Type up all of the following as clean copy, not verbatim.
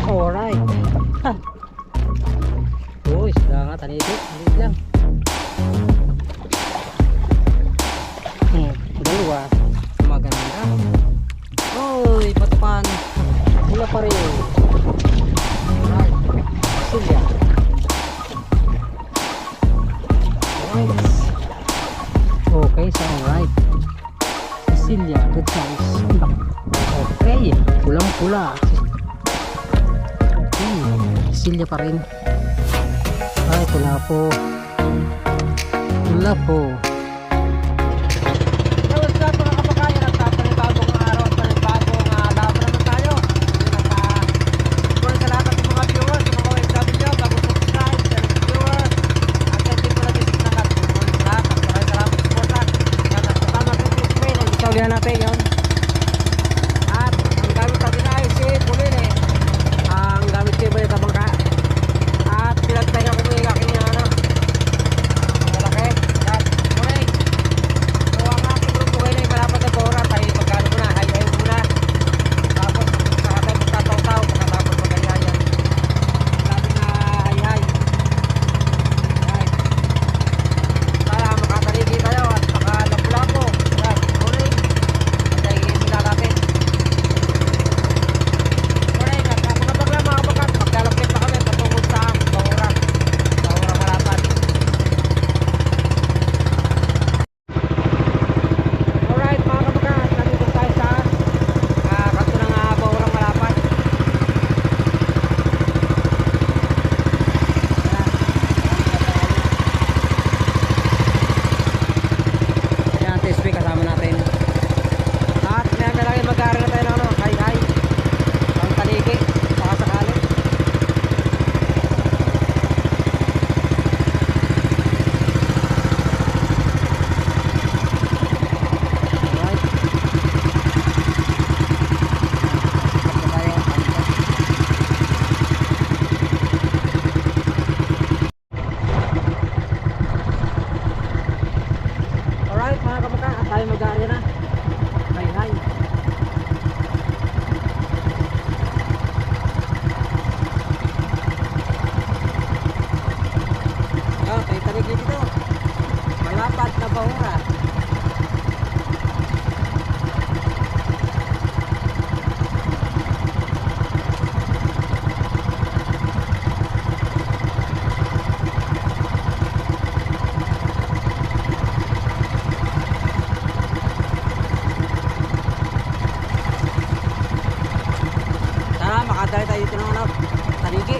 Alright. Uy, sila nga tanitik. Halit lang. Dalawa. Maganda. Uy, patukan. Mula pa rin. Alright. Silya. Alright. Okay, so alright. Silya, good size. Okay. Pulang-pula. Silya pa rin. Ay, pula po. Pula po. What's up mga kapakayan? Nagpapanibagong araw, panibagong laban naman tayo. Kung sa lahat ng mga viewers, sa mga OFW, bago subscribe, sa viewer, at sa tip na visit na lahat. Kung sa lahat, maraming salamat sa support. Yan, kasama sa clickbait, nag-isaulihan natin yun. At ang gamit natin ay si Pulin eh. Ang gamit ko yung sa bangka. At pinagtay na kung yung aking malaki. At muling. So ang aking grupo kayo ay malapad na tora. Tayo magkano muna. Hay-hay muna. Tapos saka tayo magtataw-taw. Pagkatapos magkalihayan. Sabi na hay-hay. Hay. Para makatarigi tayo at makalabo-labo. At muling. At tayo sila natin. Muling. At mga bagla mga kabakat. Maglalapit na kami patungkol sa Bahura. Bahura Malapad. Alright mga kabakat. Nandito tayo sa kanto ng Bahura Malapad. Ayan, TSP kasama natin. At may lagi mag-aaral na tayo ng hay-hay. Ang taligi. Baka sakali. Alright. Tapos tayo. Alright mga kabakan, at tayo mag-aaral na. Hay-hay. Tayo taligi dito. Malapad na Bahura. Sana makadali tayo dito ng taligi.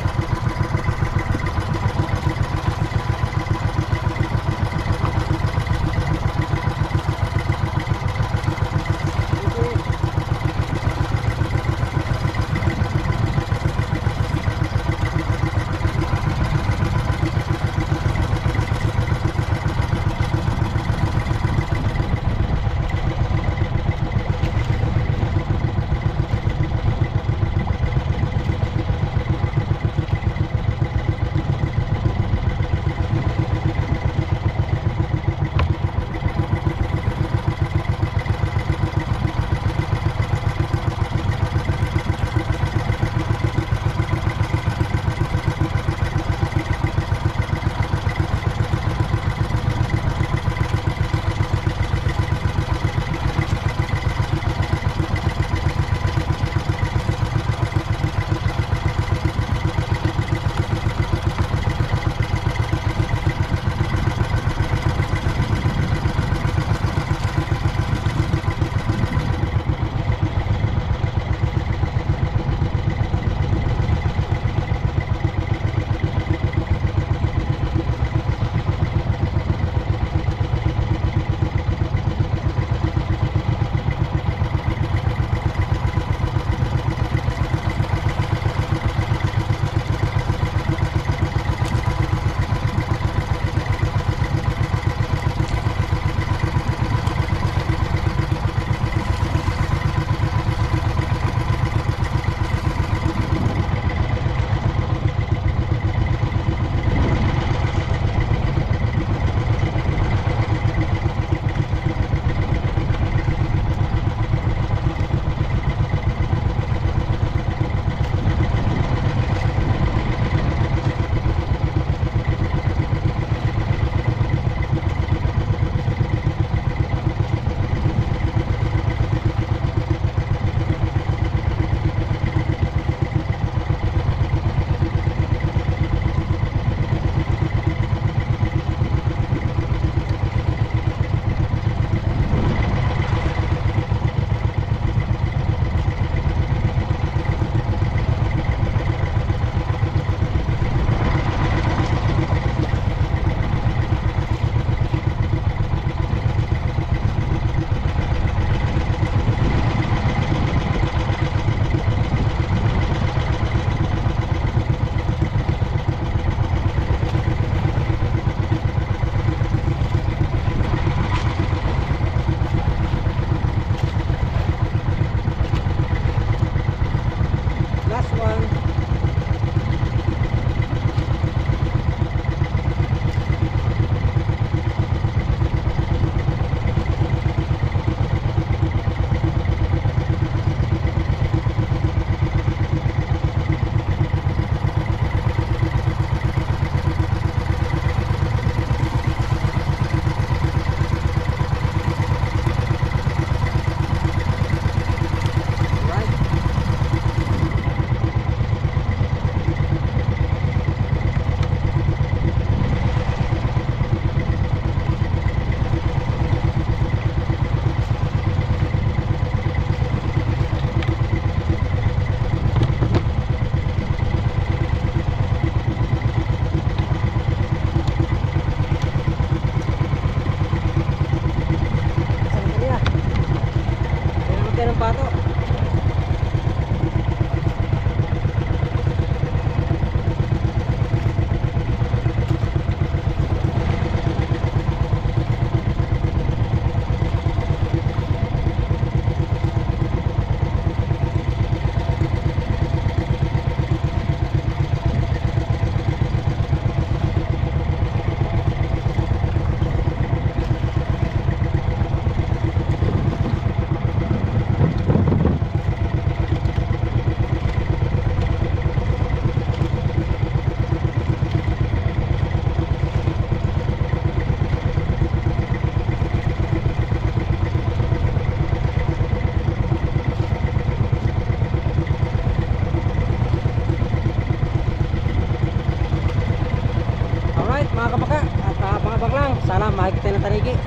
Tarigi.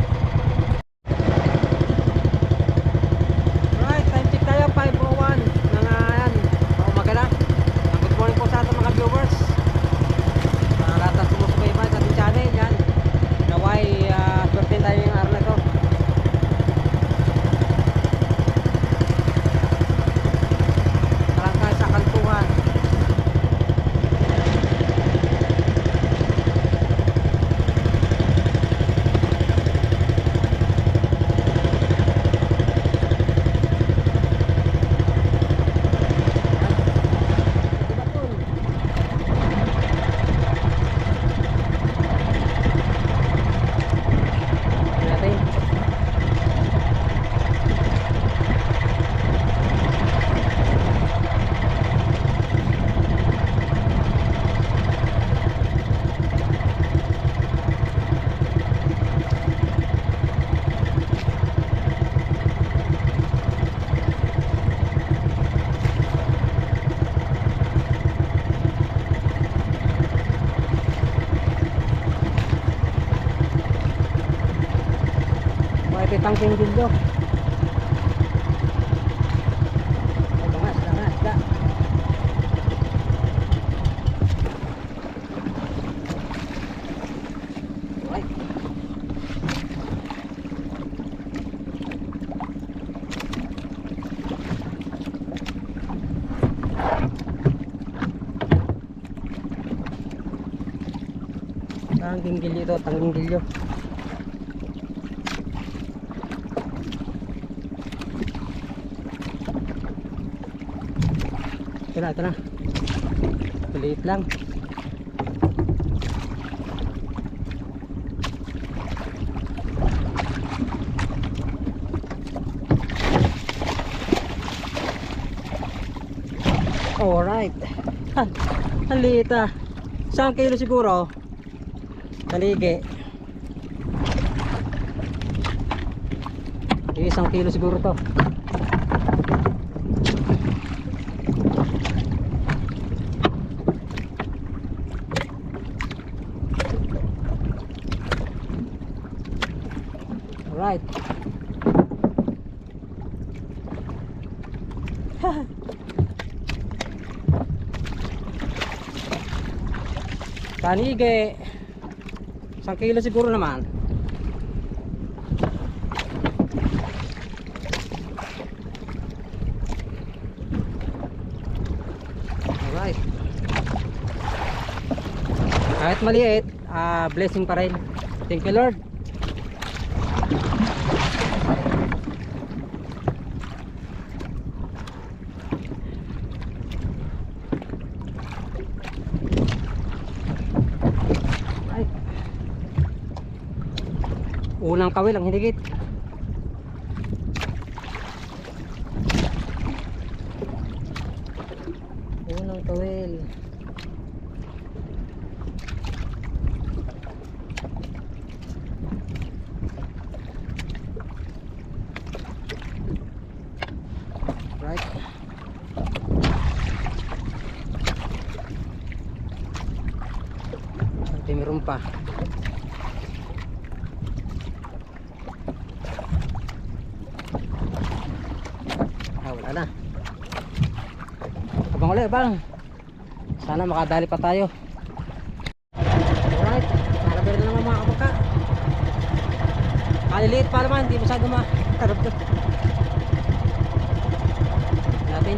Right, time check tayo, 5:01 ng ayan, umaga na. Good morning po sa ating mga viewers. Lahat na sumusubaybay sa ating channel, yan. Naway, swertin tayo yung araw na ito. Parang tayo sa kantuhan. Tangking dildo. Langas, da. Right. Tangking dildo ito, tangking dildo. Ito na. Maliit lang. Alright. Ang liit ah. 1 kilo siguro. Taligi. 1 kilo siguro to. Right. Tanige. 1 kilo siguro naman. Alright. Kahit maliit, blessing pa rin. Thank you Lord. Unang kawil ang hinigit. Unang kawil. Right. Meron pa. Wala na. Abang ulit bang. Sana makadali pa tayo. Alright. Marabir na naman mga kabaka. Kaliliit pa naman. Hindi masyado makarap to. Natin.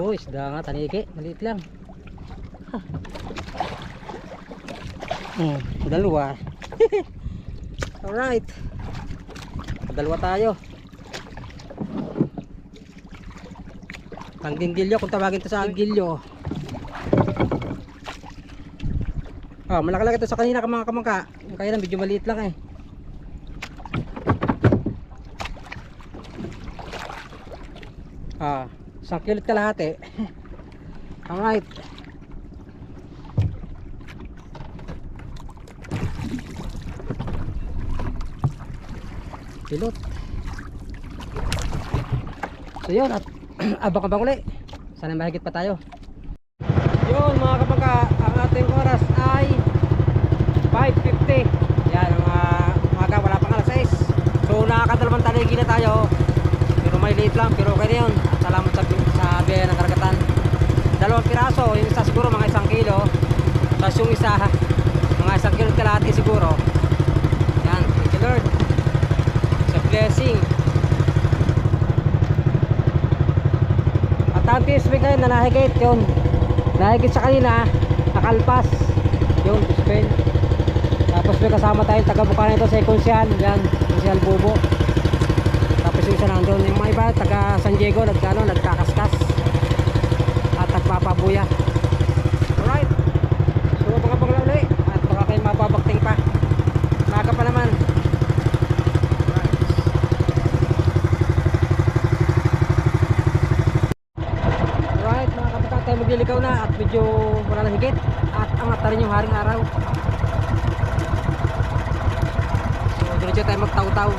Oh, isda nga, taniki. Maliit lang. Dalawa. Alright. Dalawa tayo. Panggingilyo, kung tawagin to sa anggilyo. Oh, malaki-laki to sa kanina mga kamangka. Kaya lang, medyo maliit lang eh. Ah, 1 kilot kalahati. Alright. Kilot. So yun, at abang-abang ulit. Sana mahigit pa tayo. Yun mga kapangka, ang ating oras ay 5:50. Yan, umaga, wala pang alas 6. So nakakadalawang taligi na tayo. Pero may liit lang, pero okay na yun. At salamat sa biyahe ng karagatan. 2 piraso, yung isa siguro mga 1 kilo. Tapos yung isa, mga 1 kilo kalahati siguro. Yan, thank you Lord. It's a blessing. At ang PSP ngayon na nahigit yun. Nahigit sa kanina, nakalpas. Yun, PSP. Tapos may kasama tayong taga-buka nito sa Konsyal. Yan, Konsyal Bubo. Tapos yung isa nandun, yung mga iba taga San Diego, nagkakaskas at nagpapabuya. Alright, so abang-abang lang ulit at baka kayo mababakting pa, maga pa naman. Alright mga kapatid, tayo magliligaw na at medyo wala na higit at angat na rin yung haring araw. So diretso tayo magtaw-taw.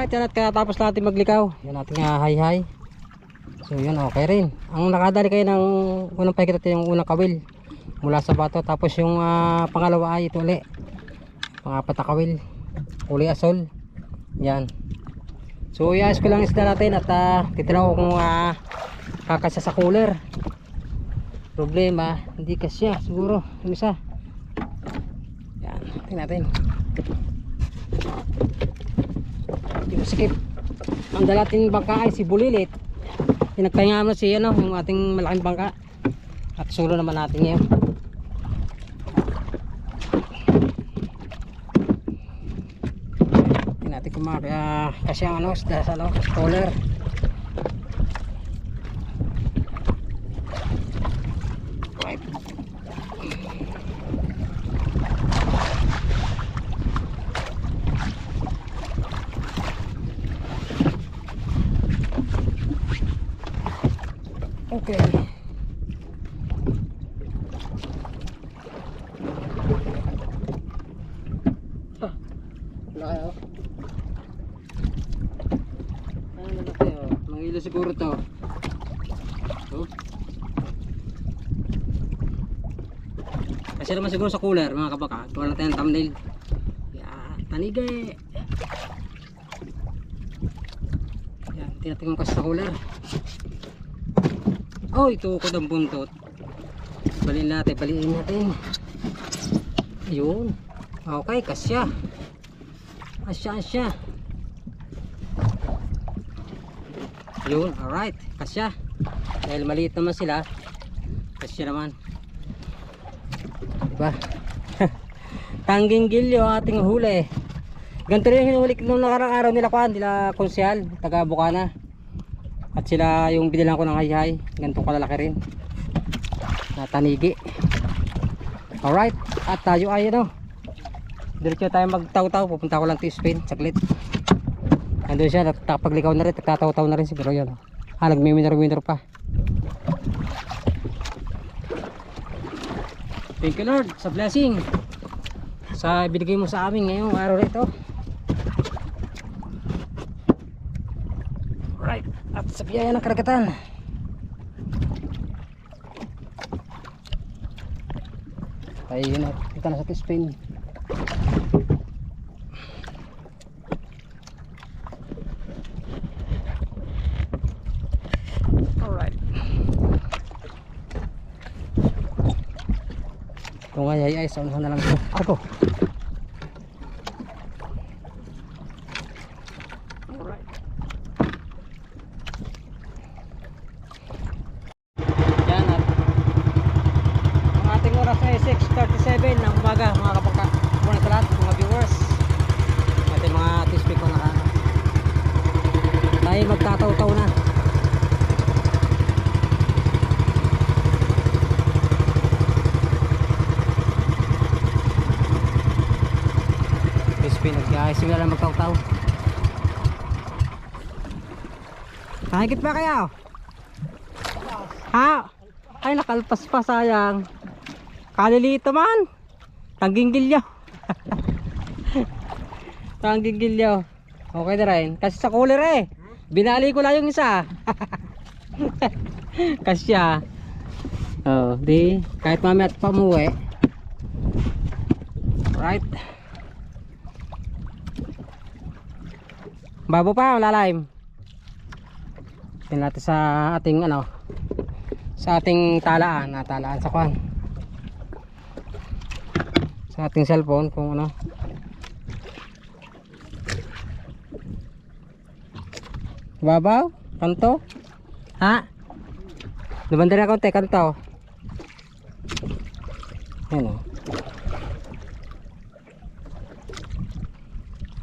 kapangka, yan at kaya tapos natin maglikaw. Yan natin hi. So yun, okay rin. Ang nakadali kayo ng unang pahigit natin yung unang kawil mula sa bato. Tapos yung pangalawa ay ito ulit. Pangapat na kawil. Uli asol. Yan. So iayos ko lang isda natin at titiraw ko kung kakasya sa cooler. Problema, hindi kasya siguro. Yung isa. Yan, tingnan natin. Hindi masikip. Ang dalating bangka ay si Bulilit. Pinagpahinga mo si yung ating malaking bangka. At sulo naman natin ngayon. Tingnan natin kung kasi ang sa cooler. Right. Okay. Wala kayo. Ano na kayo? Mga ilo siguro to. Kasi naman siguro sa cooler mga kabaka. Tuwa natin ang thumbnail. Yan, tanigay. Yan, tinatingin ko kasi sa cooler. Oh, ito ko ng buntot. Baliin natin. Ayun. Okay, kasya. Asya. Ayun, alright. Kasya. Dahil maliit naman sila. Kasya naman. Diba? Tangging gilyo ang ating huli. Ganito rin yung hinuli nung nakarang araw nila Konsyal, taga Bukana. At sila yung binilang ko ng hayhay. Ganito kalalaki rin na tanigi. Alright. At tayo ay diretso tayo magtaw-taw. Pupunta ko lang to spin saglit. Andun siya. Nagpagligaw na rin. Nagtataw-taw na rin siguro yan. Nagmi-winner pa. Thank you Lord sa blessing. Sa binigay mo sa amin ngayong araw na ito. At sa biyaya ng karagatan. Tayo yun at kita na sa T-Spin. Alright. Kung ay saunahan na lang ito. Ako. Oras ay 6:37 ng umaga mga kapangka. Muna sa lahat mga viewers natin mga T-Spin ko na tayo magtataw-taw na. T-Spin nag-simula lang magtaw-taw. Kahigit ba kayo? Ha? Ay nakalpas pa, sayang. Kalilito man. Tangging gilyo. Tangging gilyo. Okay na rin. Kasi sa cooler binali ko lang yung isa. Kasya. Oh, di kahit mamaya at pamuwi. Right. Babo pa, lalaim. Tingnan natin sa ating sa ating talaan sa kwan. Sa ating cellphone kung babaw, kanto lumanda na konti, kanto yan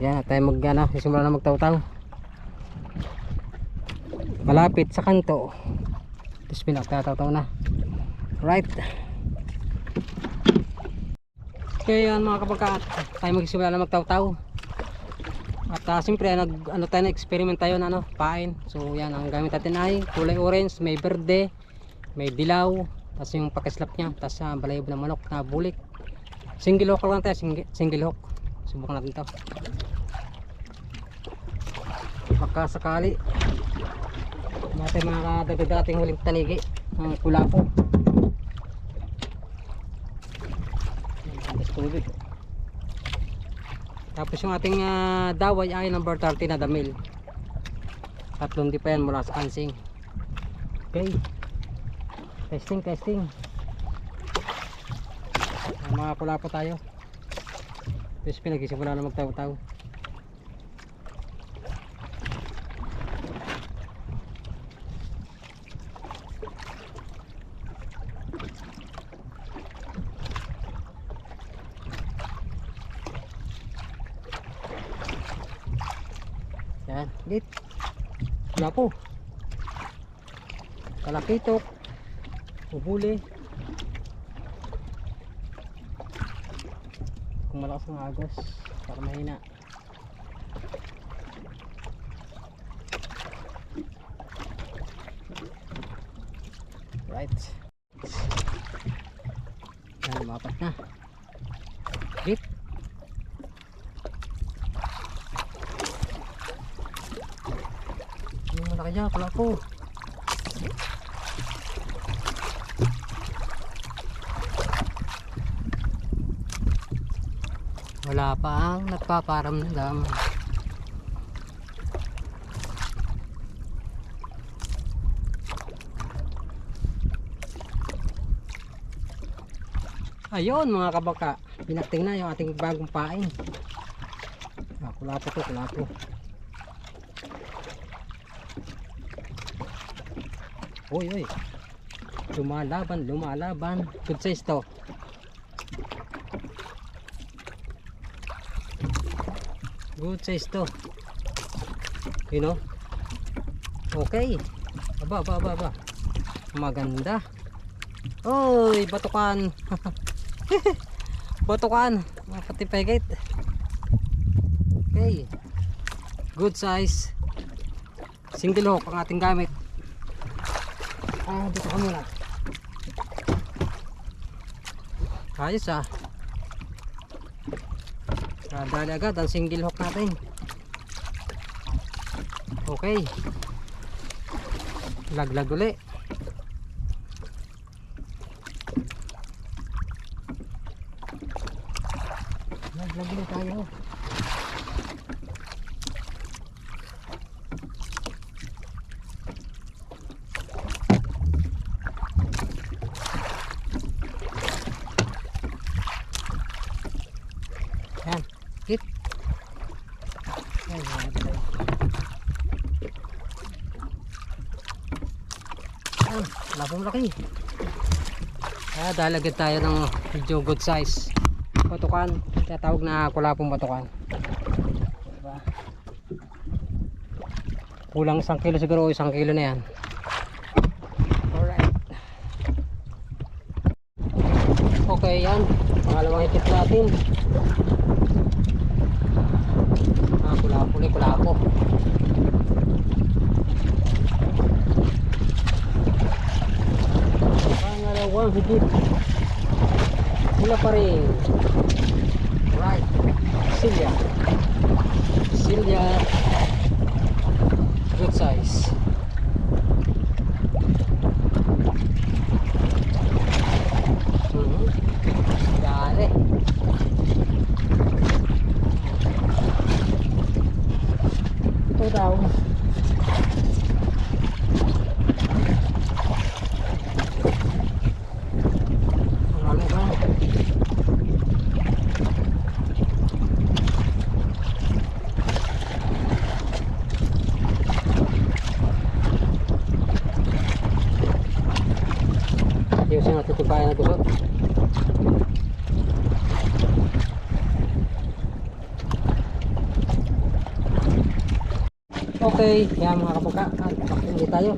yan tayo simula na magtaw-taw malapit sa kanto. Tapos pinagtataw-taw na. Right. Okay yan mga kapagka, tayo magsimula na magtaw-taw. At siyempre tayo experiment tayo na pain. So yan, ang gamit natin ay kulay orange, may berde, may dilaw, tapos yung pakislap niya, tapos balayibo ng manok na bulik. Single hook lang tayo, single hook. Subukan natin to. baka sakali natin makakadagdag ating huling tanigi ng kulapo. Tubig. Tapos yung ating daway ay number 30 na damil. Tatlong di pa yan mula sa kansing. Okay, testing. Mga kulapo tayo. Tapos pinagsisimula na magtaw-taw. Yan, git. Kulapo. Kalakitok. Ubuli. Kung malakas ng agos, para mahina. Right. Yan, lumapat na. Git. Yung malaki dyan, kulapo. Wala pa ang nagpaparamdam. Ayun mga kabaka, pinakting na yung ating bagong pain. Kulapo to, kulapo. Uy, lumalaban. Good size to. Good size to. You know? Okay. Aba. Maganda. Oy, batukan. Batukan. Makatipegit. Okay. Good size. Single hook ang ating gamit. Dito ka muna. Ayos dali agad ang single hook natin. Okay, laglag uli. Laglag uli tayo. Yan, hit. Lapong laki. Dalagad tayo ng medyo good size batukan. Kaya tawag na kulapong batukan. Diba? Kulang 1 kilo siguro, 1 kilo na yan. Alright. Okay, yan. Pangalawang hikit natin. Kulapo. Pangalawang higit. Wala pa rin. Right. Silya. Good size. Dali. Ito daw. Ayusin natin itong kaya na gusot. Okay, yan mga kabuka, pakinggan tayo.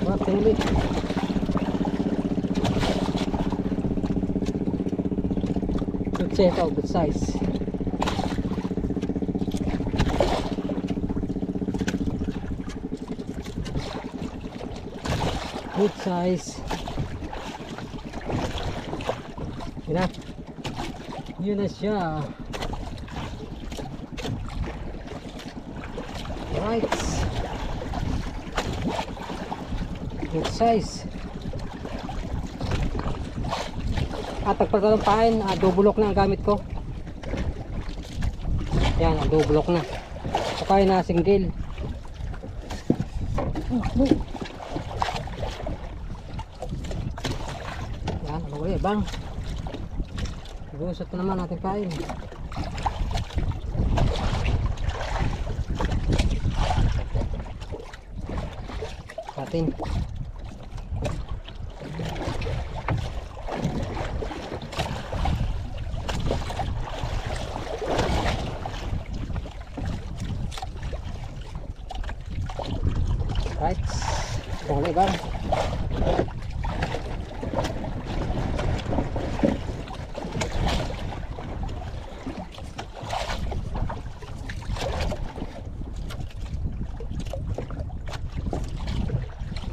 Pakinggan. Good size, good size. Good size. Yun na siya. Alright. Good size. At pagpagkalumpain, double lock na ang gamit ko. Yan, double lock na. Saka na single. Yan, ano ulit bang? Gusot na naman natin kain. Atin. Right. Boleh bang.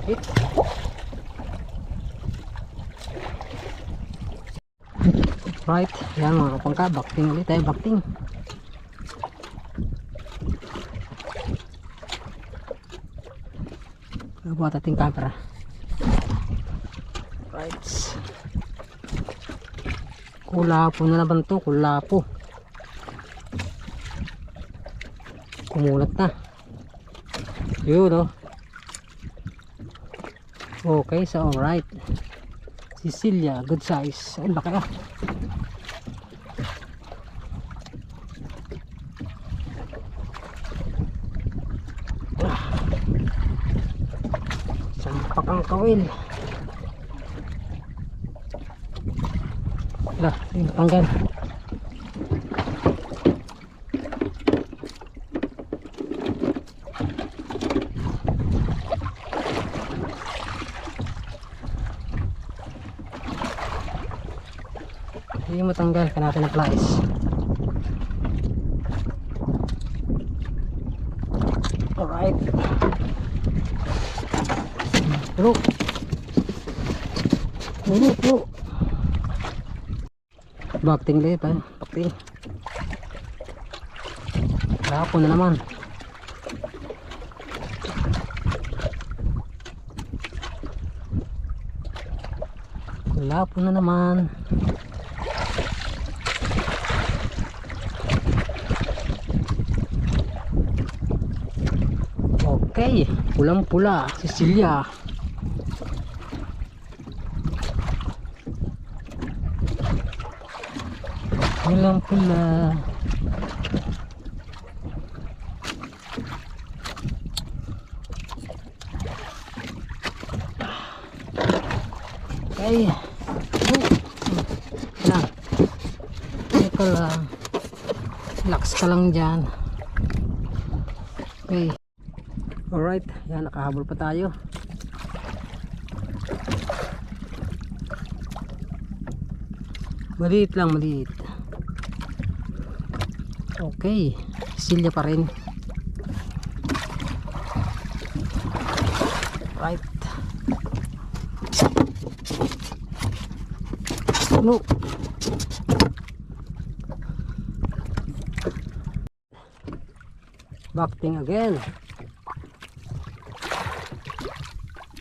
Hit. Right. Yan mga kapangka. Bakting ulit tayo. Bakting. Buat ating camera. Right. Kulapo na naman to. Kulapo. Kumulat na. Yun, oh. Okay, so alright. Cecilia, good size. Ang laki na. Sampak ang kawil. Lah, ini tanggal. Hindi mo tanggal ka natin ang flies. Alright. Bro. Bro. Bakting ulit ha. Bakting. Lapo na naman. Lapo na naman. Okay, pulang-pula, Cecilia. Pulang-pula. Okay. Lang. Teka lang. Relax ka lang dyan. Okay. Alright, yan, nakahabol pa tayo. Maliit lang, maliit. Okay, silya pa rin. Right. No. Bakting again.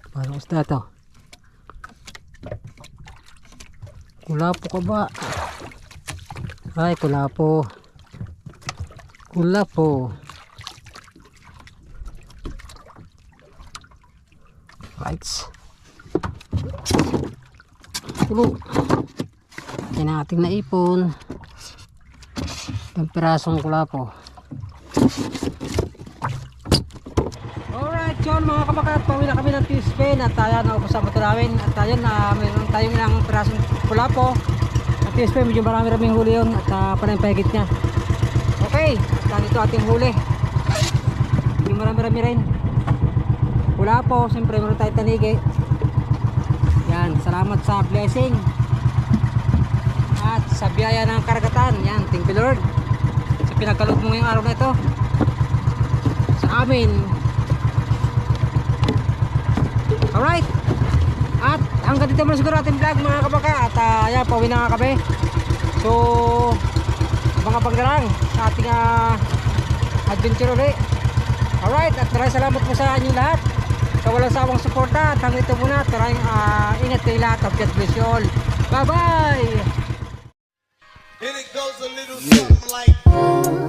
Parang isda to. Kulapo ka ba? Ay, kulapo. Kulapo. Right. Kulo. Yan ang ating naipon. Itong pirasong kulapo. Yun mga kabakat, pauwi na kami ng T-Spain at tayo na upos sa motor namin at tayo na mayroon tayong ilang pirasong kulapo at T-Spain, medyo marami-raming huli yun at panayang niya. Okay, at dito ating huli, medyo marami-rami rin kulapo. Siyempre meron tayong tanigi. Yan, salamat sa blessing at sa biyaya ng karagatan. Yan, thank you Lord sa pinagkaloob mo ngayong araw na ito sa amin. Alright, at hanggang dito muna siguro ating vlog mga kabaka. At yan, pauwi na nga kami. So abang-abang na lang sa ating adventure ulit. Alright, at maraming salamat po sa inyong lahat sa walang sawang suporta. At hanggang ito muna, maraming ingat kayo lahat. God bless you all. Bye bye. And it goes a little something like